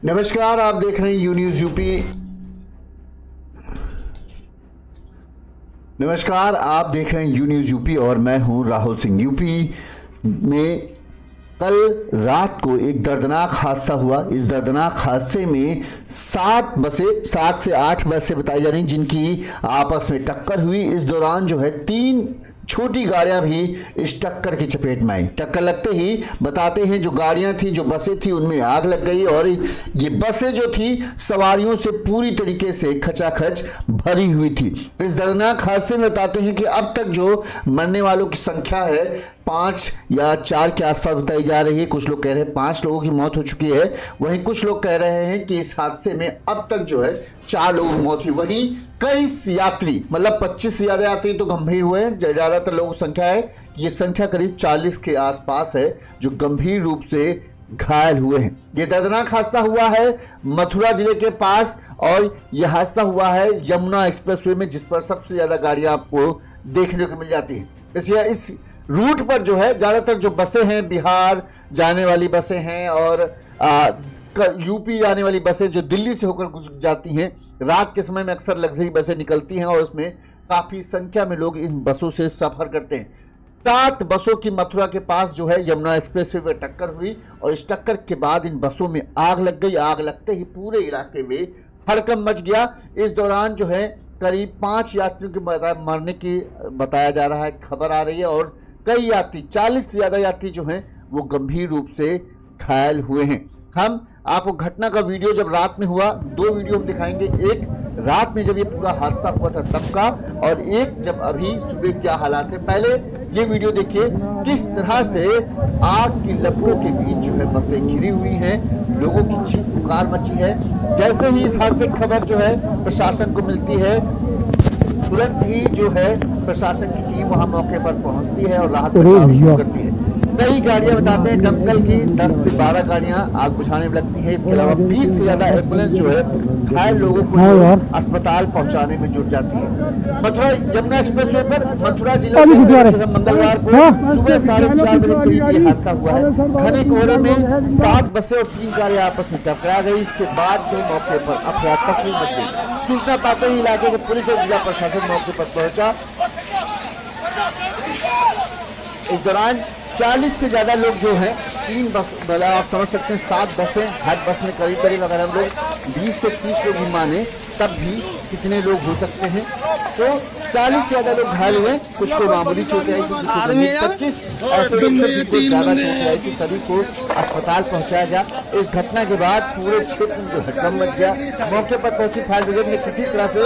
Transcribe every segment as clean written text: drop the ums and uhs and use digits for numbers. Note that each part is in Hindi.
नमस्कार, आप देख रहे हैं यू न्यूज़ यूपी। नमस्कार, आप देख रहे हैं यू न्यूज़ यूपी और मैं हूं राहुल सिंह। यूपी में कल रात को एक दर्दनाक हादसा हुआ। इस दर्दनाक हादसे में 7 से 8 बसें बताई जा रही जिनकी आपस में टक्कर हुई। इस दौरान जो है 3 छोटी गाड़ियां भी इस टक्कर की चपेट में आई। टक्कर लगते ही बताते हैं जो गाड़ियां थी, जो बसें थी, उनमें आग लग गई और ये बसें जो थी सवारियों से पूरी तरीके से खचाखच भरी हुई थी। इस दर्दनाक हादसे में बताते हैं कि अब तक जो मरने वालों की संख्या है 5 या 4 के आसपास बताई जा रही है। कुछ लोग कह रहे हैं 5 लोगों की मौत हो चुकी है, वहीं कुछ लोग कह रहे हैं कि इस हादसे में अब तक जो है 4 लोगों की मौत हुई। वहीं कई यात्री, मतलब 25 से ज्यादा यात्री तो गंभीर हुए हैं। ज्यादातर लोगों की संख्या है, ये संख्या करीब 40 के आसपास है जो गंभीर रूप से घायल हुए हैं। ये दर्दनाक हादसा हुआ है मथुरा जिले के पास और यह हादसा हुआ है यमुना एक्सप्रेसवे में, जिस पर सबसे ज्यादा गाड़ियां आपको देखने को मिल जाती है। इसलिए इस रूट पर जो है ज्यादातर जो बसें हैं, बिहार जाने वाली बसें हैं और यूपी जाने वाली बसें जो दिल्ली से होकर जाती हैं, रात के समय में अक्सर लग्जरी बसें निकलती हैं और उसमें काफी संख्या में लोग इन बसों से सफर करते हैं। 7 बसों की मथुरा के पास जो है यमुना एक्सप्रेसवे पर टक्कर हुई और इस टक्कर के बाद इन बसों में आग लग गई। आग लगते ही पूरे इलाके में हड़कंप मच गया। इस दौरान जो है करीब 5 यात्रियों के मरने की बताया जा रहा है, खबर आ रही है और कई यात्री 40 से ज्यादा यात्री जो हैं वो गंभीर रूप से घायल हुए हैं। हम आपको घटना का वीडियो जब रात में हुआ, 2 वीडियो हम दिखाएंगे। एक रात में जब ये पूरा हादसा हुआ था तब का, और एक जब अभी सुबह क्या हालात है। पहले ये वीडियो देखिए किस तरह से आग की लपटों के बीच जो है बसें घिरी हुई हैं, लोगों की चीख पुकार मची है। जैसे ही इस हादसे की खबर जो है प्रशासन को मिलती है, तुरंत ही जो है प्रशासन की टीम वहां मौके पर पहुंचती है और राहत बचाव शुरू करती है। कई गाड़ियां बताते हैं दमकल की 10 से 12 गाड़ियां आग बुझाने में लगती है। इसके अलावा 20 से ज्यादा एम्बुलेंस जो है घायल लोगों को अस्पताल पहुंचाने में जुट जाती है। मथुरा यमुना एक्सप्रेसवे पर मथुरा जिले में मंगलवार को सुबह 4:30 बजे करीब ये हादसा हुआ है। घने कोहरे में 7 बसें और 3 गाड़ियां आपस में टकरा गई। इसके बाद के मौके पर अफरा तफरी मच गई। सूचना पाते ही इलाके के पुलिस और जिला प्रशासन मौके पर पहुंचा। इस दौरान 40 से ज्यादा लोग जो हैं 3 बस, आप समझ सकते हैं 7 बसें, हर बस में करीब करीब अगर हम लोग 20 से 30 लोग भी माने तब भी कितने लोग हो सकते हैं। तो 40 से ज्यादा लोग घायल हुए। कुछ को मामूली चोटें आई थी, 25 ऐसे लोग ज्यादा चोटें आई थी, सभी को अस्पताल पहुंचाया गया। इस घटना के बाद पूरे क्षेत्र में जो हड़कंप मच गया। मौके पर पहुंची फायर ब्रिगेड ने किसी तरह से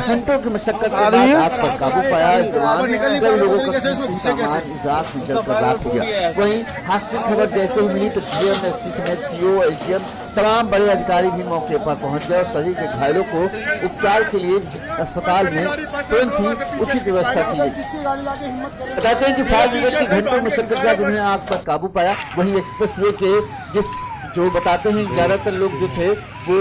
घंटों की मशक्कत के बाद आग पर काबू पाया। इस दौरान कई लोगों का सामान इस आग से जलकर राख हो गया। वहीं हादसे की खबर जैसे ही मिली तो डीएम, एसपी समेत सीओ, एसडीएम तमाम बड़े अधिकारी भी मौके पर पहुंच गए और सभी के घायलों को उपचार के लिए अस्पताल में तुरंत ही उचित व्यवस्था की गई। बताते हैं कि फायर ब्रिगेड की घंटों मशक्कत के बाद उन्हें आग पर काबू पाया। वहीं एक्सप्रेसवे के जो बताते हैं ज्यादातर लोग जो थे वो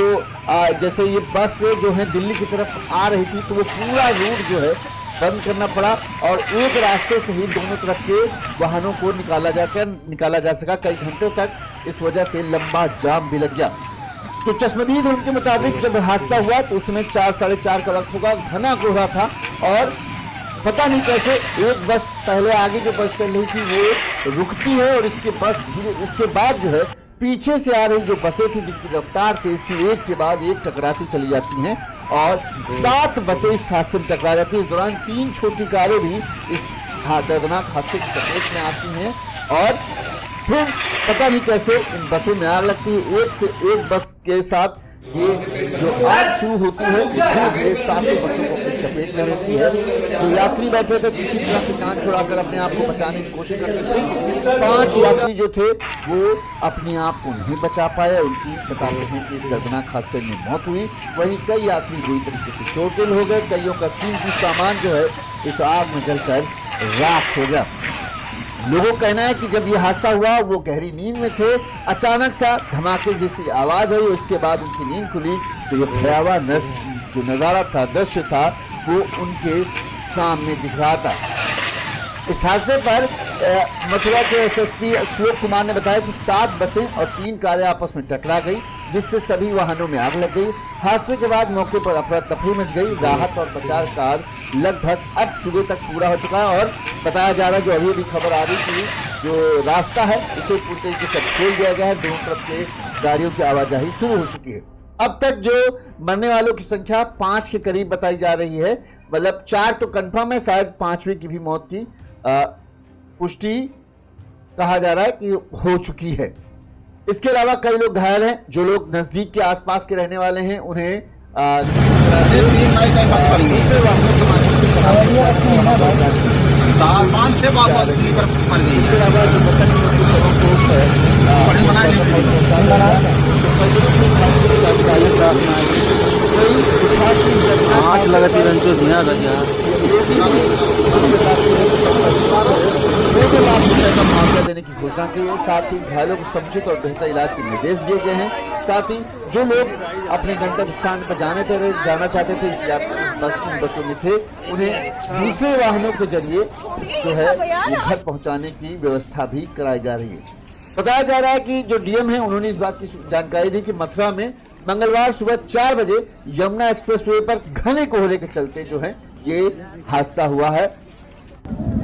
जैसे ये बस जो है दिल्ली की तरफ आ रही थी तो वो पूरा रूट जो है बंद करना पड़ा और एक रास्ते से ही दोनों तरफ के वाहनों को निकाला जा सका। कई घंटों तक इस वजह से लंबा जाम भी लग गया। तो चश्मदीद उनके मुताबिक जब हादसा हुआ तो उसमें 4 साढ़े 4 का वक्त होगा। घना कोहरा था और पता नहीं कैसे एक बस पहले आगे जो बस चल रही थी वो रुकती है और इसके बाद जो है पीछे से आ रही जो बसें थी जिनकी रफ्तार तेज थी, एक के बाद एक टकराती चली जाती हैं और 7 बसें इस हादसे में टकरा जाती है। इस दौरान 3 छोटी कारें भी इस दर्दनाक हादसे की चपेट में आती हैं और फिर पता नहीं कैसे इन बसों में आग लगती है। एक से एक बस के साथ ये जो आग शुरू होती है धीरे धीरे 7 बसों को अपनी चपेट में लेती है। जो यात्री बैठे थे किसी तरह से जान छुड़ाकर अपने आप को बचाने की कोशिश करते थे। 5 यात्री जो थे वो अपने आप को नहीं बचा पाए। उनकी बताते हैं कि इस दर्दनाक हादसे में मौत हुई। वहीं कई यात्री बुरी तरीके से चोटिल हो गए। कईयों का कीमती सामान जो है इस आग में जलकर राख हो गया। लोगों का कहना है कि जब यह हादसा हुआ वो गहरी नींद में थे, अचानक सा धमाके जैसी आवाज आई, उसके बाद उनकी नींद खुली तो ये भयावह जो नजारा था, दृश्य था, वो उनके सामने दिख रहा था। इस हादसे पर मथुरा के एसएसपी अशोक कुमार ने बताया कि 7 बसें और 3 कारें आपस में टकरा गई। जिससे सभी वाहनों में आग लग गई। हादसे के बाद मौके पर अफरा तफरी मच गई। राहत और बचाव कार्य लगभग अब सुबह तक पूरा हो चुका है और बताया जा रहा है, जो अभी अभी खबर आ रही थी, जो रास्ता है उसे पूरी तरीके से खोल दिया गया है। दोनों तरफ के गाड़ियों की आवाजाही शुरू हो चुकी है। अब तक जो मरने वालों की संख्या 5 के करीब बताई जा रही है, मतलब 4 तो कंफर्म है, शायद 5वें की भी मौत की पुष्टि कहा जा रहा है कि हो चुकी है। इसके अलावा कई लोग घायल हैं। जो लोग नजदीक के आसपास के रहने वाले हैं उन्हें दूसरे वाहनों के माध्यम से इसके अलावा जो मृतक शवों को मुआवजा देने की घोषणा की है। साथ ही घायलों को समुचित और बेहतर इलाज के निर्देश दिए गए हैं। साथ ही जो लोग अपने गंतव्य स्थान पर जाना चाहते थे, इस बसों में थे, उन्हें दूसरे वाहनों के जरिए जो है घर पहुंचाने की व्यवस्था भी कराई जा रही है। बताया जा रहा है कि जो डीएम है उन्होंने इस बात की जानकारी दी कि मथुरा में मंगलवार सुबह 4 बजे यमुना एक्सप्रेसवे पर घने कोहरे के चलते जो है ये हादसा हुआ है।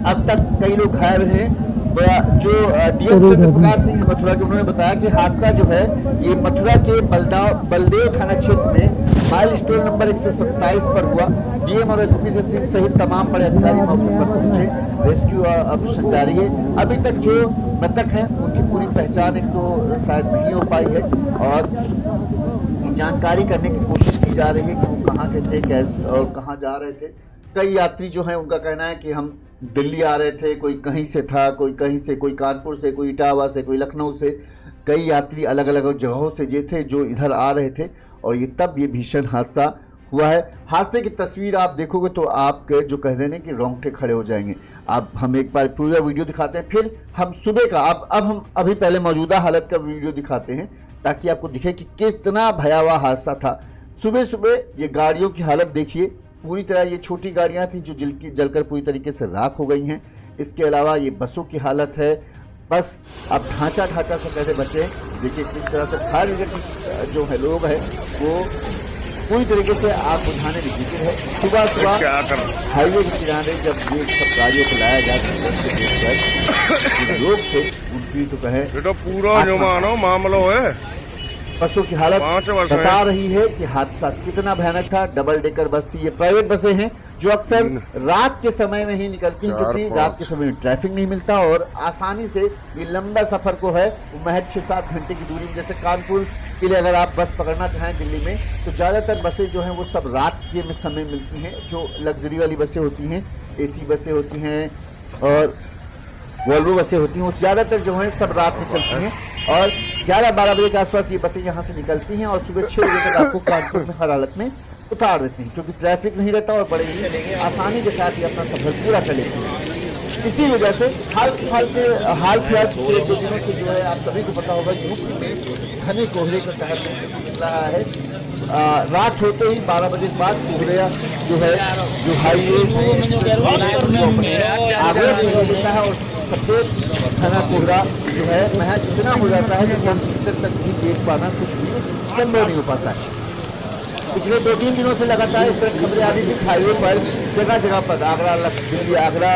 अब तक कई लोग घायल हैं। जो डीएम चंद्रप्रकाश सिंह मथुरा के, उन्होंने बताया कि हादसा जो है ये मथुरा के बलदेव थाना क्षेत्र में माइलस्टोन नंबर 127 पर हुआ। डीएम और एसपी सहित तमाम बड़े अधिकारी मौके पर पहुंचे। रेस्क्यू ऑपरेशन जारी है। अभी तक जो मृतक हैं उनकी पूरी पहचान एक तो शायद नहीं हो पाई है और जानकारी करने की कोशिश की जा रही है कि वो कहाँ के थे, कैसे और कहाँ जा रहे थे। कई यात्री जो हैं उनका कहना है कि हम दिल्ली आ रहे थे, कोई कहीं से था, कोई कहीं से, कोई कानपुर से, कोई इटावा से, कोई लखनऊ से। कई यात्री अलग अलग जगहों से जे थे जो इधर आ रहे थे और ये तब ये भीषण हादसा हुआ है। हादसे की तस्वीर आप देखोगे तो आपके जो कह रहे हैं कि रोंगटे खड़े हो जाएंगे। अब हम एक बार पूरा वीडियो दिखाते हैं, फिर हम सुबह का अब हम अभी पहले मौजूदा हालत का वीडियो दिखाते हैं ताकि आपको दिखे कि कितना भयावह हादसा था। सुबह सुबह ये गाड़ियों की हालत देखिए, पूरी तरह ये छोटी गाड़ियां थी जो जलकर पूरी तरीके से राख हो गई हैं। इसके अलावा ये बसों की हालत है, बस अब ढांचा से कैसे बचे। देखिए किस तरह से फायर ब्रिगेड जो है लोग हैं वो पूरी तरीके से आग बुझाने में जुटे है। सुबह हाईवे के किनारे जब ये सब गाड़ियों को लाया जाता है, जो लोग थे उनकी तो कहे पूरा जो मानो मामला है। बसों की हालत बता रही है कि हादसा कितना भयानक था। डबल डेकर बस थी, ये प्राइवेट बसें हैं जो अक्सर रात के समय में ही निकलती हैं क्योंकि रात के समय में ट्रैफिक नहीं मिलता और आसानी से ये लंबा सफर को है महज 6-7 घंटे की दूरी। जैसे कानपुर के लिए अगर आप बस पकड़ना चाहें दिल्ली में तो ज़्यादातर बसें जो हैं वो सब रात के में समय मिलती हैं। जो लग्जरी वाली बसें होती हैं, एसी बसें होती हैं और वॉल्वो बसें होती हैं, वो ज़्यादातर जो हैं सब रात में चलती हैं और 11-12 बजे के आसपास ये बसें यहाँ से निकलती हैं और सुबह 6 बजे तक आपको कानपुर में हर हालत में उतार देती हैं क्योंकि ट्रैफिक नहीं रहता और बड़े ही आसानी के साथ ये अपना सफर पूरा कर लेते हैं। इसी वजह से हाल फिलहाल पिछले 2 दिनों से जो है आप सभी को पता होगा यूपी में घने कोहरे का कहर चल रहा है। रात होते ही 12 बजे के बाद कोहरा जो है जो हाईवे आवेश नहीं देता है और सफेद घना कोहरा जो है महज इतना हो जाता है कि 10 मीटर तक भी देख पाना कुछ भी संभव नहीं हो पाता है। पिछले 2-3 दिनों से लगातार इस तरह खबरें आ रही थी। हाईवे पर जगह पर दिल्ली आगरा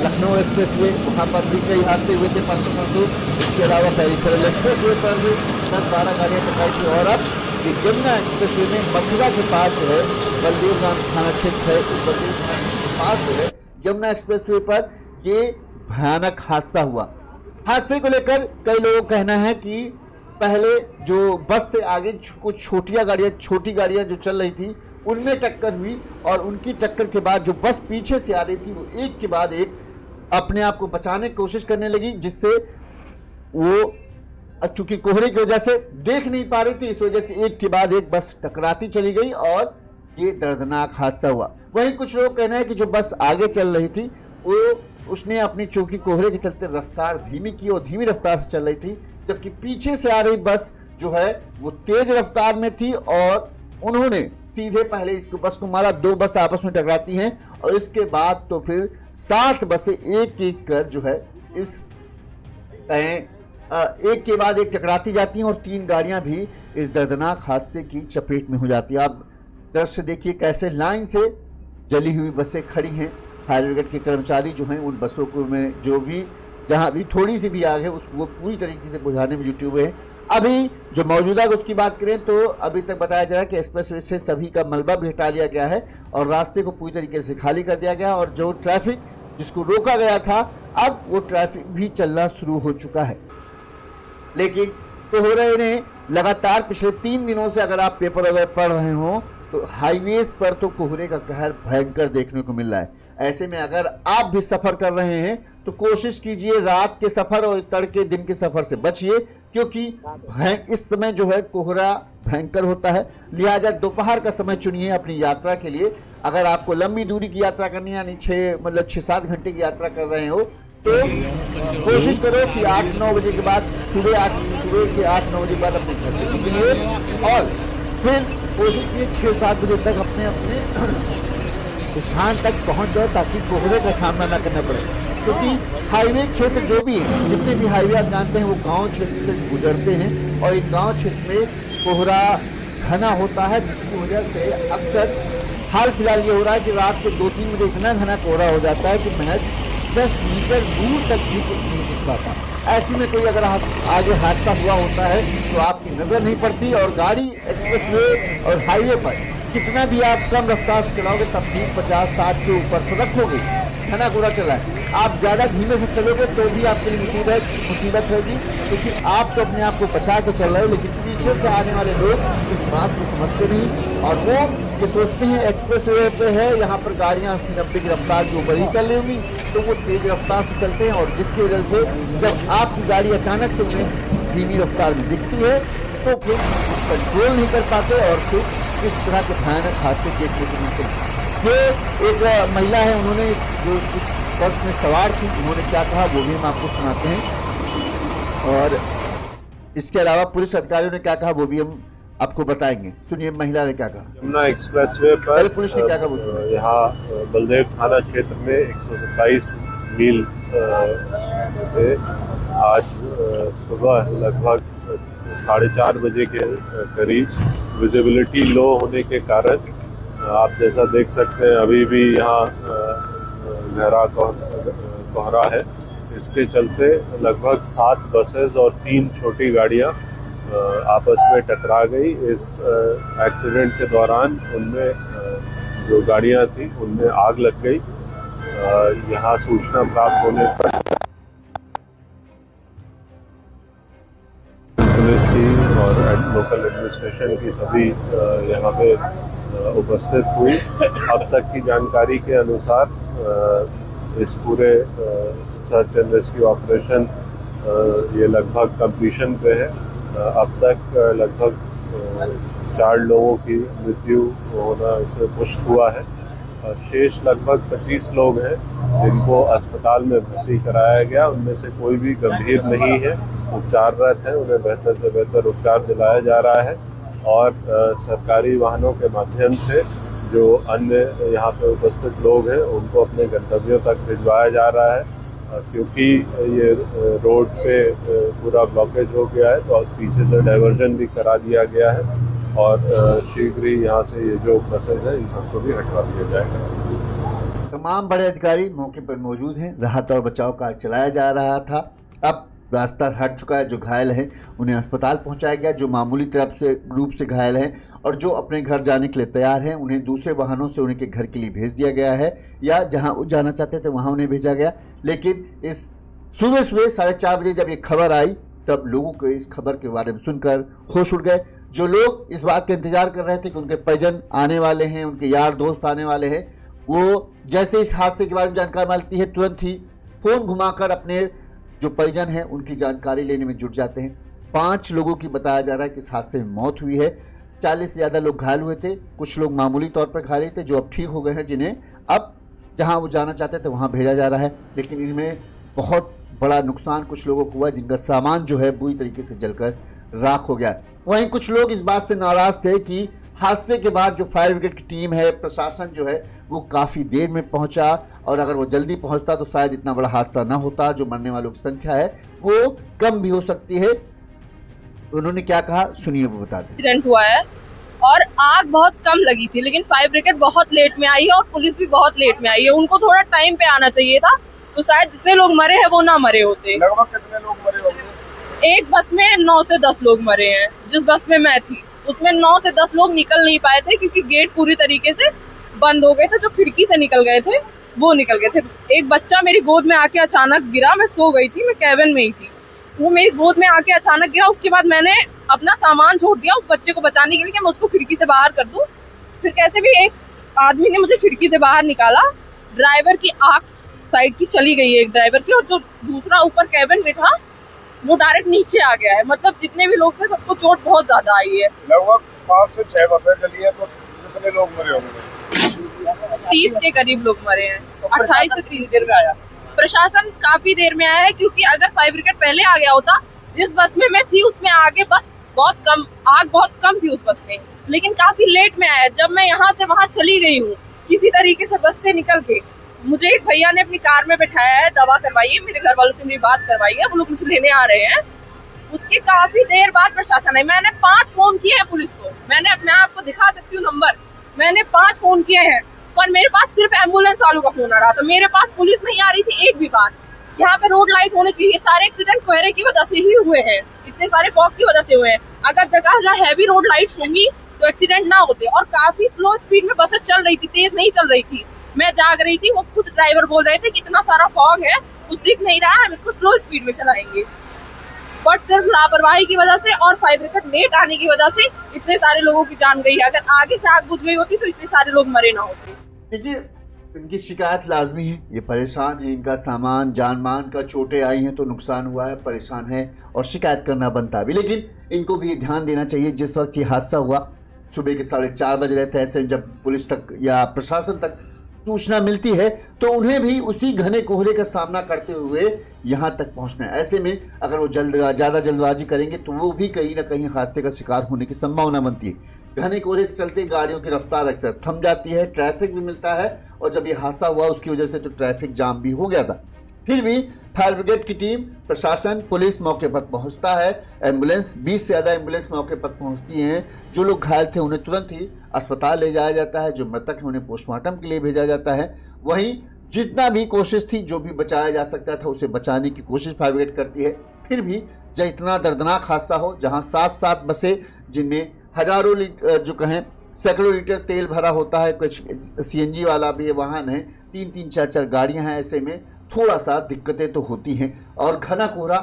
लखनऊ एक्सप्रेसवे, वहाँ पर भी कई हादसे हुए थे परसों। इसके अलावा पेरिफेरल एक्सप्रेसवे पर भी 10-12 गाड़ियाँ टकराई थी और अब यमुना एक्सप्रेसवे में मथुरा के पास जो है बलदेव थाना क्षेत्र है, उस बलदेव थाना क्षेत्र के पास जो है यमुना एक्सप्रेसवे पर ये भयानक हादसा हुआ। हादसे को लेकर कई लोगों का कहना है कि पहले जो बस से आगे कुछ छोटी गाड़ियां जो चल रही थी उनमें टक्कर हुई और उनकी टक्कर के बाद जो बस पीछे से आ रही थी वो एक के बाद एक अपने आप को बचाने की कोशिश करने लगी, जिससे वो चूंकि कोहरे की वजह से देख नहीं पा रही थी, इस वजह से एक के बाद एक बस टकराती चली गई और ये दर्दनाक हादसा हुआ। वहीं कुछ लोग कहना है कि जो बस आगे चल रही थी उसने अपनी चूंकि कोहरे के चलते रफ्तार धीमी की और धीमी रफ्तार से चल रही थी, जबकि पीछे से आ रही बस जो है वो तेज रफ्तार में थी और उन्होंने सीधे पहले इस बस को मारा। 2 बस आपस में टकराती हैं और इसके बाद तो फिर 7 बसें एक कर जो है इस एक के बाद एक टकराती जाती हैं और 3 गाड़ियां भी इस दर्दनाक हादसे की चपेट में हो जाती है। आप दृश्य देखिए कैसे लाइन से जली हुई बसें खड़ी हैं। फायर ब्रिगेड के कर्मचारी जो हैं उन बसों को में जो भी जहां भी थोड़ी सी भी आग है उसको वो पूरी तरीके से बुझाने में जुटे हुए हैं। अभी जो मौजूदा उसकी बात करें तो अभी तक बताया जा रहा है कि एक्सप्रेसवे से सभी का मलबा भी हटा लिया गया है और रास्ते को पूरी तरीके से खाली कर दिया गया और जो ट्रैफिक जिसको रोका गया था अब वो ट्रैफिक भी चलना शुरू हो चुका है। लेकिन कोहरे ने लगातार पिछले 3 दिनों से अगर आप पेपर वगैरह पढ़ रहे हो तो हाईवेज पर तो कोहरे का कहर भयंकर देखने को मिल रहा है। ऐसे में अगर आप भी सफर कर रहे हैं तो कोशिश कीजिए रात के सफर और तड़के दिन के सफर से बचिए, क्योंकि इस समय जो है कोहरा भयंकर होता है। लिहाजा दोपहर का समय चुनिए अपनी यात्रा के लिए। अगर आपको लंबी दूरी की यात्रा करनी है यानी 6-7 घंटे की यात्रा कर रहे हो तो कोशिश करो कि 8-9 बजे के बाद सुबह के 8-9 बजे के बाद अपने घर से निकलिए और फिर कोशिश कीजिए 6-7 बजे तक अपने स्थान तक पहुंच जाओ ताकि कोहरे का सामना न करना पड़े, क्योंकि हाईवे क्षेत्र जो भी है जितने भी हाईवे आप जानते हैं वो गांव क्षेत्र से गुजरते हैं और एक गांव क्षेत्र में कोहरा घना होता है, जिसकी वजह से अक्सर हाल फिलहाल ये हो रहा है कि रात के 2-3 बजे इतना घना कोहरा हो जाता है कि महज 10 मीटर दूर तक भी कुछ नहीं दिख पाता। ऐसे में कोई अगर आगे हादसा हुआ होता है तो आपकी नजर नहीं पड़ती और गाड़ी एक्सप्रेसवे और हाईवे पर कितना भी आप कम रफ्तार से चलाओगे तब भी 50-60 के ऊपर तो रखोगे। घना कोहरा चला है, आप ज्यादा धीमे से चलोगे तो भी आपके लिए मुसीबत होगी, क्योंकि आप तो अपने आप को बचा के चल रहे हो, लेकिन पीछे से आने वाले लोग इस बात को समझते नहीं और वो ये सोचते हैं एक्सप्रेसवे पे है, यहाँ पर गाड़ियाँ 80-90 की रफ्तार के ऊपर ही चल रही होंगी, तो वो तेज रफ्तार से चलते हैं और जिसकी वजह से जब आपकी गाड़ी अचानक से उन्हें धीमी रफ्तार में दिखती है तो फिर कंट्रोल नहीं कर पाते और फिर इस तरह के भयानक हादसे देखने को मिलते हैं। जो एक महिला है उन्होंने इस बस में सवार थी, उन्होंने क्या कहा वो भी हम आपको सुनाते हैं और इसके अलावा पुलिस अधिकारियों ने क्या कहा वो भी हम आपको बताएंगे। सुनिए महिला ने क्या कहा। यमुना एक्सप्रेसवे पर पुलिस ने क्या कहा यहाँ बलदेव थाना क्षेत्र में 127 मील पे आज सुबह लगभग 4:30 बजे के करीब विजिबिलिटी लो होने के कारण आप जैसा देख सकते हैं अभी भी यहाँ गहरा कोहरा है। इसके चलते लगभग 7 बसेस और 3 छोटी गाड़ियाँ आपस में टकरा गई। इस एक्सीडेंट के दौरान उनमें जो गाड़ियाँ थी उनमें आग लग गई। यहाँ सूचना प्राप्त होने पर पुलिस की और लोकल एडमिनिस्ट्रेशन की सभी यहाँ पे उपस्थित हुई। अब तक की जानकारी के अनुसार इस पूरे सर्च एंड रेस्क्यू ऑपरेशन ये लगभग कंप्लीशन पे है। अब तक लगभग 4 लोगों की मृत्यु होना इसमें पुष्ट हुआ है और शेष लगभग 25 लोग हैं जिनको अस्पताल में भर्ती कराया गया। उनमें से कोई भी गंभीर नहीं है, उपचाररत है, उन्हें बेहतर से बेहतर उपचार दिलाया जा रहा है और सरकारी वाहनों के माध्यम से जो अन्य यहाँ पे उपस्थित लोग हैं उनको अपने गंतव्यों तक भिजवाया जा रहा है। क्योंकि ये रोड पे पूरा ब्लॉकेज हो गया है तो पीछे से डाइवर्जन भी करा दिया गया है और शीघ्र ही यहाँ से ये जो बसेज है इन सबको भी हटवा दिया जाएगा। तमाम बड़े अधिकारी मौके पर मौजूद हैं। राहत और बचाव कार्य चलाया जा रहा था, अब रास्ता हट चुका है। जो घायल हैं उन्हें अस्पताल पहुंचाया गया, जो मामूली रूप से घायल हैं और जो अपने घर जाने के लिए तैयार हैं उन्हें दूसरे वाहनों से उनके घर के लिए भेज दिया गया है या जहां वो जाना चाहते थे वहां उन्हें भेजा गया। लेकिन इस सुबह 4:30 बजे जब ये खबर आई तब लोगों को इस खबर के बारे में सुनकर होश उड़ गए। जो लोग इस बात का इंतजार कर रहे थे कि उनके परिजन आने वाले हैं, उनके यार दोस्त आने वाले हैं, वो जैसे इस हादसे के बारे में जानकारी मिलती है तुरंत ही फोन घुमाकर अपने जो परिजन हैं उनकी जानकारी लेने में जुट जाते हैं। 5 लोगों की बताया जा रहा है कि इस हादसे में मौत हुई है। 40 से ज़्यादा लोग घायल हुए थे, कुछ लोग मामूली तौर पर घायल थे जो अब ठीक हो गए हैं, जिन्हें अब जहां वो जाना चाहते थे वहां भेजा जा रहा है। लेकिन इसमें बहुत बड़ा नुकसान कुछ लोगों को हुआ जिनका सामान जो है बुरी तरीके से जलकर राख हो गया। वहीं कुछ लोग इस बात से नाराज थे कि हादसे के बाद जो फायर ब्रिगेड की टीम है, प्रशासन जो है वो काफ़ी देर में पहुंचा और अगर वो जल्दी पहुंचता तो शायद इतना बड़ा हादसा ना होता। जो मरने वालों की संख्या है वो कम भी हो सकती है। उन्होंने क्या कहा सुनिए, वो बता दें। एक्सीडेंट हुआ है और आग बहुत कम लगी थी, लेकिन फायर ब्रिगेड बहुत लेट में आई है और पुलिस भी बहुत लेट में आई है। उनको थोड़ा टाइम पे आना चाहिए था, तो शायद जितने लोग मरे हैं वो ना मरे होते। लगभग कितने लोग मरे होंगे? एक बस में 9 से 10 लोग मरे हैं। जिस बस में मैं थी उसमें 9 से 10 लोग निकल नहीं पाए थे, क्योंकि गेट पूरी तरीके से बंद हो गए थे। जो खिड़की से निकल गए थे वो निकल गए थे। एक बच्चा मेरी गोद में आके अचानक गिरा, मैं सो गई थी, मैं कैबिन में ही थी। वो मेरी गोद में आके अचानक गिरा। उसके बाद मैंने अपना सामान छोड़ दिया उस बच्चे को बचाने के लिए कि मैं उसको खिड़की से बाहर कर दूं। फिर कैसे भी एक आदमी ने मुझे खिड़की से बाहर निकाला। ड्राइवर की आंख साइड की चली गई है एक ड्राइवर की, और जो दूसरा ऊपर कैबिन में था वो डायरेक्ट नीचे आ गया है। मतलब जितने भी लोग थे सबको चोट बहुत ज्यादा आई है। लगभग 5 से 6 बसें चली है, तो कितने लोग मरे होंगे? 30 के करीब लोग मरे हैं। 28 से 30 देर में आया प्रशासन, काफी देर में आया है, क्योंकि अगर फायर ब्रिगेड पहले आ गया होता, जिस बस में मैं थी उसमें आगे बस बहुत कम, आग बहुत कम थी उस बस में, लेकिन काफी लेट में आया। जब मैं यहाँ से वहाँ चली गई हूँ किसी तरीके से बस से निकल के, मुझे एक भैया ने अपनी कार में बैठाया है, दवा करवाई है, मेरे घर वालों से मेरी बात करवाई है, वो लोग मुझे लेने आ रहे हैं। उसके काफी देर बाद प्रशासन आई। मैंने 5 फोन किए हैं पुलिस को, मैं आपको दिखा सकती हूँ नंबर, मैंने 5 फोन किए हैं, पर मेरे पास सिर्फ एम्बुलेंस वालों का फोन आ रहा था। मेरे पास पुलिस नहीं आ रही थी एक भी बार। यहाँ पे रोड लाइट होनी चाहिए। सारे एक्सीडेंट कोहरे की वजह से ही हुए हैं, इतने सारे फॉग की वजह से हुए हैं। अगर जगह जहाँ हैवी रोड लाइट्स होंगी तो एक्सीडेंट ना होते। और काफी स्लो स्पीड में बसेस चल रही थी, तेज नहीं चल रही थी। मैं जाग रही थी, वो खुद ड्राइवर बोल रहे थे कि इतना सारा फॉग है, कुछ दिख नहीं रहा है, हम इसको स्लो स्पीड में चलाएंगे। बट सिर्फ लापरवाही की वजह से और फायर ब्रिगेड लेट आने की वजह से इतने सारे लोगों की जान गई है। अगर आगे से आग बुझ गई होती तो इतने सारे लोग मरे ना होते। देखिए, इनकी शिकायत लाजमी है, ये परेशान है, इनका सामान जान मान का चोटें आई हैं तो नुकसान हुआ है, परेशान है और शिकायत करना बनता भी। लेकिन इनको भी ध्यान देना चाहिए, जिस वक्त ये हादसा हुआ सुबह के 4:30 बज रहे थे, ऐसे जब पुलिस तक या प्रशासन तक सूचना मिलती है तो उन्हें भी उसी घने कोहरे का सामना करते हुए यहाँ तक पहुँचना है। ऐसे में अगर वो ज़्यादा जल्दबाजी करेंगे तो वो भी कहीं ना कहीं हादसे का शिकार होने की संभावना बनती है। घने कोहरे के चलते गाड़ियों की रफ्तार अक्सर थम जाती है, ट्रैफिक भी मिलता है, और जब ये हादसा हुआ उसकी वजह से तो ट्रैफिक जाम भी हो गया था। फिर भी फायर ब्रिगेड की टीम, प्रशासन, पुलिस मौके पर पहुंचता है। एम्बुलेंस, 20 से ज़्यादा एम्बुलेंस मौके पर पहुंचती हैं। जो लोग घायल थे उन्हें तुरंत ही अस्पताल ले जाया जाता है, जो मृतक हैं उन्हें पोस्टमार्टम के लिए भेजा जाता है। वहीं जितना भी कोशिश थी, जो भी बचाया जा सकता था उसे बचाने की कोशिश फायर ब्रिगेड करती है। फिर भी जब इतना दर्दनाक हादसा हो, जहाँ 7 बसें जिनमें हजारों लीटर, जो कहें सैकड़ों लीटर तेल भरा होता है, कुछ CNG वाला भी वाहन है, 3-3, 4-4 गाड़ियां हैं, ऐसे में थोड़ा सा दिक्कतें तो होती हैं। और घना कोहरा,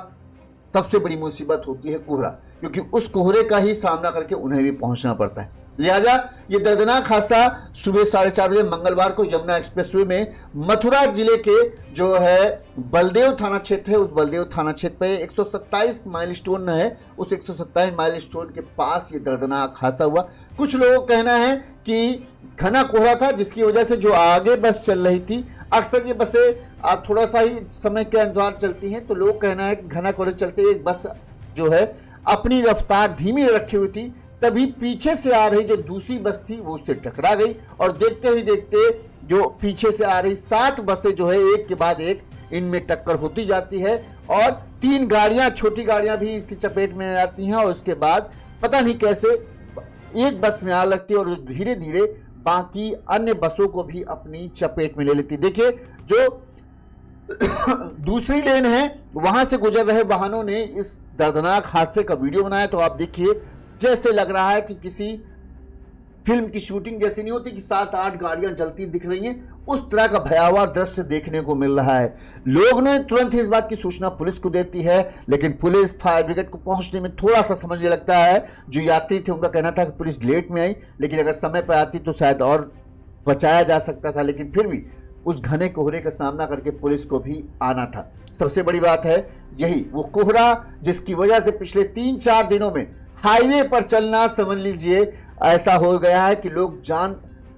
सबसे बड़ी मुसीबत होती है कोहरा, क्योंकि उस कोहरे का ही सामना करके उन्हें भी पहुंचना पड़ता है। लिहाजा ये दर्दनाक हादसा सुबह 4:30 बजे मंगलवार को यमुना एक्सप्रेसवे में मथुरा जिले के जो है बलदेव थाना क्षेत्र है, उस बलदेव थाना क्षेत्र पे 127 माइलस्टोन है, उस 127 माइलस्टोन के पास ये दर्दनाक हादसा हुआ। कुछ लोगों का कहना है कि घना कोहरा था जिसकी वजह से जो आगे बस चल रही थी, अक्सर ये बसें थोड़ा सा ही समय के अनुसार चलती हैं, तो लोग कहना है कि घना कोहरे चलते एक बस जो है अपनी रफ्तार धीमी रखी हुई थी, तभी पीछे से आ रही जो दूसरी बस थी वो उससे टकरा गई, और देखते ही देखते जो पीछे से आ रही 7 बसें जो है एक के बाद एक इनमें टक्कर होती जाती है, और 3 गाड़ियां, छोटी गाड़ियां भी इसकी चपेट में आती हैं, और उसके बाद पता नहीं कैसे एक बस में आग लगती है और धीरे धीरे बाकी अन्य बसों को भी अपनी चपेट में ले लेती। देखिए, जो दूसरी लेन है वहां से गुजर रहे वाहनों ने इस दर्दनाक हादसे का वीडियो बनाया, तो आप देखिए जैसे लग रहा है कि किसी फिल्म की शूटिंग जैसी नहीं होती कि 7-8 गाड़ियां जलती दिख रही हैं, उस तरह का भयावह दृश्य देखने को मिल रहा है। लोग ने तुरंत ही इस बात की सूचना पुलिस को देती है, लेकिन पुलिस फायर ब्रिगेड को पहुंचने में थोड़ा सा समझने लगता है। जो यात्री थे उनका कहना था कि पुलिस लेट में आई, लेकिन अगर समय पर आती तो शायद और बचाया जा सकता था, लेकिन फिर भी उस घने कोहरे का सामना करके पुलिस को भी आना था। सबसे बड़ी बात है यही, वो कोहरा जिसकी वजह से पिछले 3-4 दिनों में हाईवे पर चलना, समझ लीजिए ऐसा हो गया है कि लोग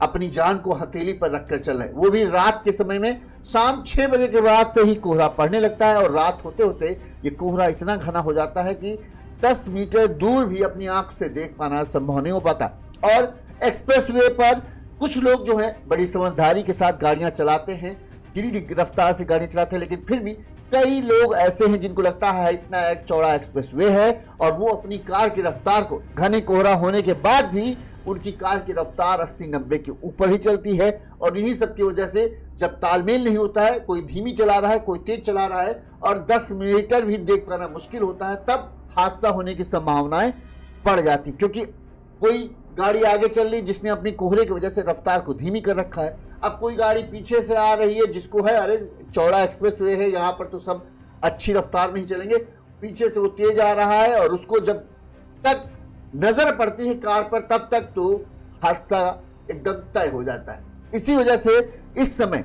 अपनी जान को हथेली पर रखकर चल रहे हैं। वो भी रात के समय में, शाम 6 बजे के बाद से ही कोहरा पड़ने लगता है, और रात होते होते ये कोहरा इतना घना हो जाता है कि 10 मीटर दूर भी अपनी आंख से देख पाना संभव नहीं हो पाता। और एक्सप्रेसवे पर कुछ लोग जो हैं बड़ी समझदारी के साथ गाड़ियां चलाते हैं, धीरे रफ्तार से गाड़ी चलाते हैं, लेकिन फिर भी कई लोग ऐसे हैं जिनको लगता है इतना एक चौड़ा एक्सप्रेसवे है और वो अपनी कार की रफ्तार को, घने कोहरा होने के बाद भी उनकी कार की रफ्तार 80-90 के ऊपर ही चलती है। और इन्हीं सब की वजह से जब तालमेल नहीं होता है, कोई धीमी चला रहा है, कोई तेज चला रहा है और 10 मीटर भी देख पाना मुश्किल होता है, तब हादसा होने की संभावनाएं बढ़ जाती, क्योंकि कोई गाड़ी आगे चल रही जिसने अपनी कोहरे की वजह से रफ्तार को धीमी कर रखा है। अब कोई गाड़ी पीछे से आ रही है जिसको है अरे चौड़ा एक्सप्रेसवे है, यहाँ पर तो सब अच्छी रफ्तार में ही चलेंगे, पीछे से वो तेज आ रहा है और उसको जब तक नजर पड़ती है कार पर तब तक तो हादसा एकदम तय हो जाता है। इसी वजह से इस समय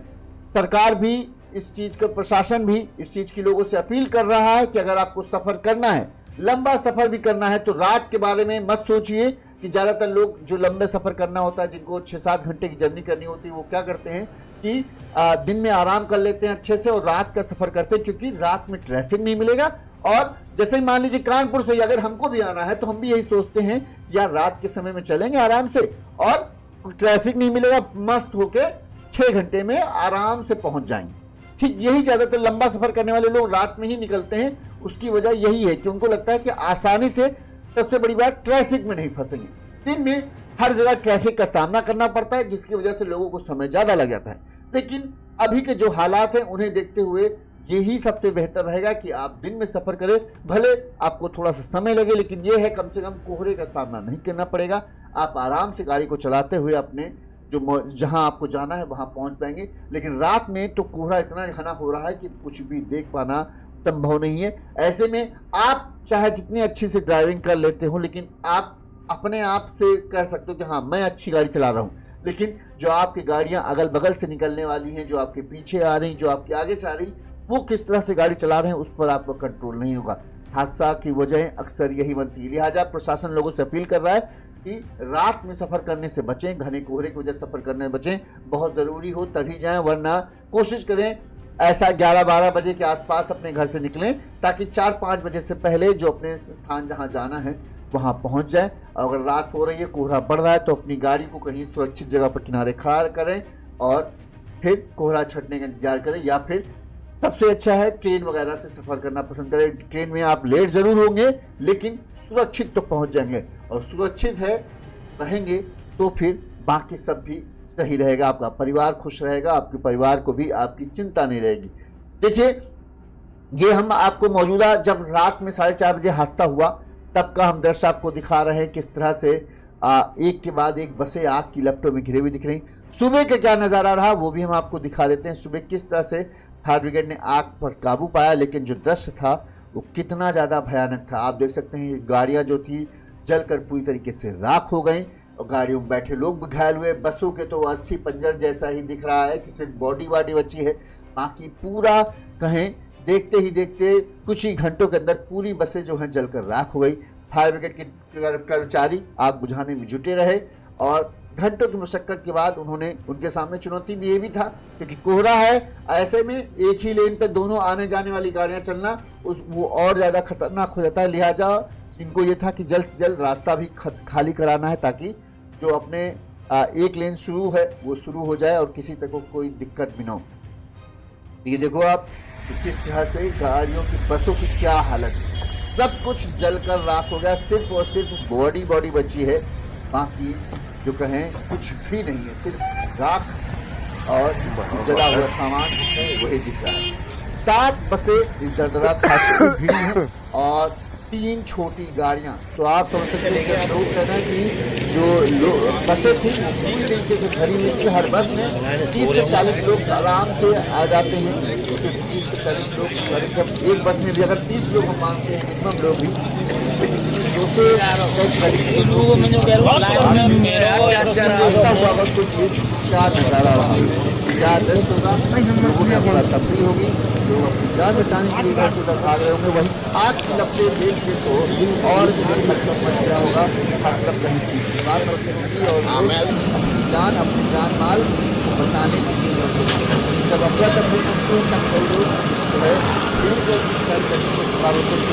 सरकार भी इस चीज का, प्रशासन भी इस चीज की लोगों से अपील कर रहा है कि अगर आपको सफर करना है, लंबा सफर भी करना है, तो रात के बारे में मत सोचिए कि ज्यादातर लोग जो लंबे सफर करना होता है, जिनको 6-7 घंटे की जर्नी करनी होती है, वो क्या करते हैं कि दिन में आराम कर लेते हैं अच्छे से और रात का सफर करते हैं, क्योंकि रात में ट्रैफिक नहीं मिलेगा। और जैसे ही मान लीजिए कानपुर से अगर हमको भी आना है तो हम भी यही सोचते हैं यार रात के समय में चलेंगे आराम से और ट्रैफिक नहीं मिलेगा, मस्त होके 6 घंटे में आराम से पहुंच जाएंगे। ठीक यही ज्यादातर लंबा सफर करने वाले लोग रात में ही निकलते हैं। उसकी वजह यही है कि उनको लगता है कि आसानी से, सबसे बड़ी बात, ट्रैफिक में नहीं फंसेंगे। दिन में हर जगह ट्रैफिक का सामना करना पड़ता है, जिसकी वजह से लोगों को समय ज्यादा लग जाता है। लेकिन अभी के जो हालात हैं उन्हें देखते हुए यही सबसे बेहतर रहेगा कि आप दिन में सफर करें, भले आपको थोड़ा सा समय लगे, लेकिन यह है कम से कम कोहरे का सामना नहीं करना पड़ेगा। आप आराम से गाड़ी को चलाते हुए अपने जो जहां आपको जाना है वहां पहुंच पाएंगे। लेकिन रात में तो कोहरा इतना घना हो रहा है कि कुछ भी देख पाना संभव नहीं है। ऐसे में आप चाहे जितनी अच्छी से ड्राइविंग कर लेते हो, लेकिन आप अपने आप से कह सकते हो कि हाँ मैं अच्छी गाड़ी चला रहा हूँ, लेकिन जो आपकी गाड़ियां अगल बगल से निकलने वाली हैं, जो आपके पीछे आ रही, जो आपके आगे जा रही, वो किस तरह से गाड़ी चला रहे हैं उस पर आपका कंट्रोल नहीं होगा। हादसा की वजह अक्सर यही बनती है। लिहाजा प्रशासन लोगों से अपील कर रहा है कि रात में सफर करने से बचें, घने कोहरे की वजह से सफर करने से बचें। बहुत जरूरी हो तभी जाएं, वरना कोशिश करें ऐसा 11-12 बजे के आसपास अपने घर से निकलें, ताकि 4-5 बजे से पहले जो अपने स्थान जहां जाना है वहां पहुंच जाए। अगर रात हो रही है, कोहरा बढ़ रहा है, तो अपनी गाड़ी को कहीं सुरक्षित जगह पर किनारे खड़ा करें और फिर कोहरा छटने का इंतजार करें, या फिर सबसे अच्छा है ट्रेन वगैरह से सफर करना पसंद करें। ट्रेन में आप लेट जरूर होंगे लेकिन सुरक्षित तो पहुंच जाएंगे, और सुरक्षित है रहेंगे तो फिर बाकी सब भी सही रहेगा, आपका परिवार खुश रहेगा, आपके परिवार को भी आपकी चिंता नहीं रहेगी। देखिए, ये हम आपको मौजूदा जब रात में 4:30 बजे हादसा हुआ तब का हम दृश्य आपको दिखा रहे हैं, किस तरह से एक के बाद एक बसें आग की लपटों में घिरे हुई दिख रही। सुबह का क्या नज़ारा रहा वो भी हम आपको दिखा देते हैं। सुबह किस तरह से फायर ब्रिगेड ने आग पर काबू पाया, लेकिन जो दृश्य था वो कितना ज़्यादा भयानक था। आप देख सकते हैं गाड़ियाँ जो थी जलकर पूरी तरीके से राख हो गई और गाड़ियों में बैठे लोग भी घायल हुए। बसों के तो अस्थि पंजर जैसा ही दिख रहा है कि सिर्फ बॉडी बची है, बाकी पूरा कहें देखते ही देखते कुछ ही घंटों के अंदर पूरी बसें जो हैं जलकर राख हो गई। फायर ब्रिगेड के कर्मचारी आग बुझाने में जुटे रहे और घंटों की मशक्कत के बाद उनके सामने चुनौती भी ये भी था, क्योंकि कोहरा है, ऐसे में एक ही लेन पे दोनों आने जाने वाली गाड़ियां चलना वो और ज़्यादा खतरनाक हो जाता है। लिहाजा इनको ये था कि जल्द से जल्द रास्ता भी खाली कराना है, ताकि जो अपने एक लेन शुरू है वो शुरू हो जाए और किसी तक को कोई दिक्कत भी ना हो। ये देखो आप किस तरह से गाड़ियों की, बसों की क्या हालत है, सब कुछ जलकर राख हो गया। सिर्फ और सिर्फ बॉडी बची है, बाकी जो कहें कुछ भी नहीं है, सिर्फ राख और जला हुआ सामान वही दिख रहा है। 7 बसें इस दर्दनाक हादसे में भिड़ी हैं और 3 छोटी गाड़ियां। तो आप समझ सकते हैं जब लोग कहना है कि जो बसें थी वो पूरी तरीके से भरी हुई थी, हर बस में 30 से 40 लोग आराम से आ जाते हैं। 30 से 40 लोग, जब एक बस में भी अगर 30 लोग हम मानते हैं मिनिमम लोग भी, 200 सोचिए क्या नज़ारा रहा, क्या दृश्य होगा। लोगों ने अपना तफरी होगी, लोग अपनी जान बचाने के लिए इधर से उधर भाग रहे होंगे। वहीं आग की लपटें देख के तो और भी हड़कंप मच गया होगा, हड़कंप कहीं चीज की बात होगी और अपनी जान माल बचाने के लिए जब अफरा तफरी मचती है तब कई लोग जो है दूर को चल करने के शिकार होते हैं,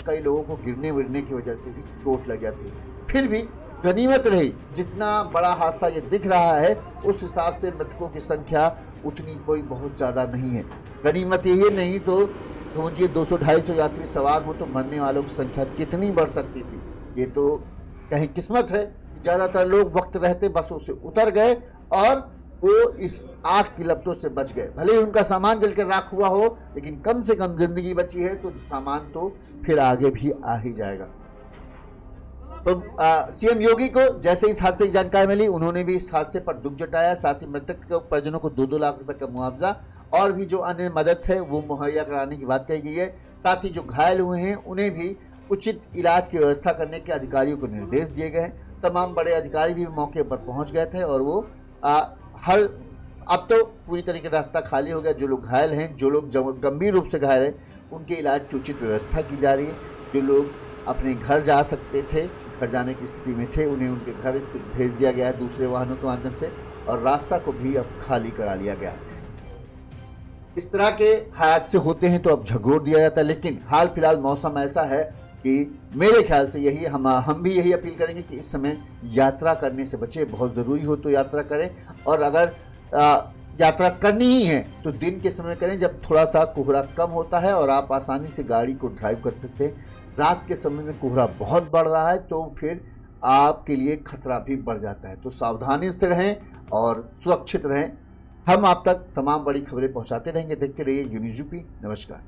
कई लोगों को गिरने विरने की वजह से भी चोट लग जाती है। फिर भी गनीमत रही। जितना बड़ा हादसा ये दिख रहा है उस हिसाब से मृतकों की संख्या उतनी कोई बहुत ज़्यादा नहीं है। गनीमत यही नहीं तो समझिए 200-250 यात्री सवार हो तो मरने वालों की संख्या कितनी बढ़ सकती थी। ये तो कहीं किस्मत है कि ज़्यादातर लोग वक्त रहते बसों से उतर गए और वो इस आग की लपटों से बच गए। भले ही उनका सामान जलकर राख हुआ हो, लेकिन कम से कम जिंदगी बची है तो सामान तो फिर आगे भी आ ही जाएगा। तो सीएम योगी को जैसे इस हादसे की जानकारी मिली, उन्होंने भी इस हादसे पर दुख जताया। साथ ही मृतक के परिजनों को 2-2 लाख रुपए का मुआवजा और भी जो अन्य मदद है वो मुहैया कराने की बात कही गई है। साथ ही जो घायल हुए हैं उन्हें भी उचित इलाज की व्यवस्था करने के अधिकारियों को निर्देश दिए गए हैं। तमाम बड़े अधिकारी भी मौके पर पहुंच गए थे और वो अब तो पूरी तरीके से रास्ता खाली हो गया। जो लोग घायल हैं, जो लोग गंभीर रूप से घायल हैं, उनके इलाज की उचित व्यवस्था की जा रही है। जो लोग अपने घर जा सकते थे, घर जाने की स्थिति में थे, उन्हें उनके घर भेज दिया गया है दूसरे वाहनों के माध्यम से और रास्ता को भी अब खाली करा लिया गया है। इस तरह के हादसे होते हैं तो अब झगड़ोड़ दिया जाता है, लेकिन हाल फिलहाल मौसम ऐसा है कि मेरे ख्याल से यही हम भी यही अपील करेंगे कि इस समय यात्रा करने से बचे। बहुत ज़रूरी हो तो यात्रा करें और अगर यात्रा करनी ही है तो दिन के समय करें जब थोड़ा सा कोहरा कम होता है और आप आसानी से गाड़ी को ड्राइव कर सकते हैं। रात के समय में कोहरा बहुत बढ़ रहा है तो फिर आपके लिए खतरा भी बढ़ जाता है। तो सावधानी से रहें और सुरक्षित रहें। हम आप तक तमाम बड़ी खबरें पहुंचाते रहेंगे। देखते रहिए यूनिज़ यूपी। नमस्कार।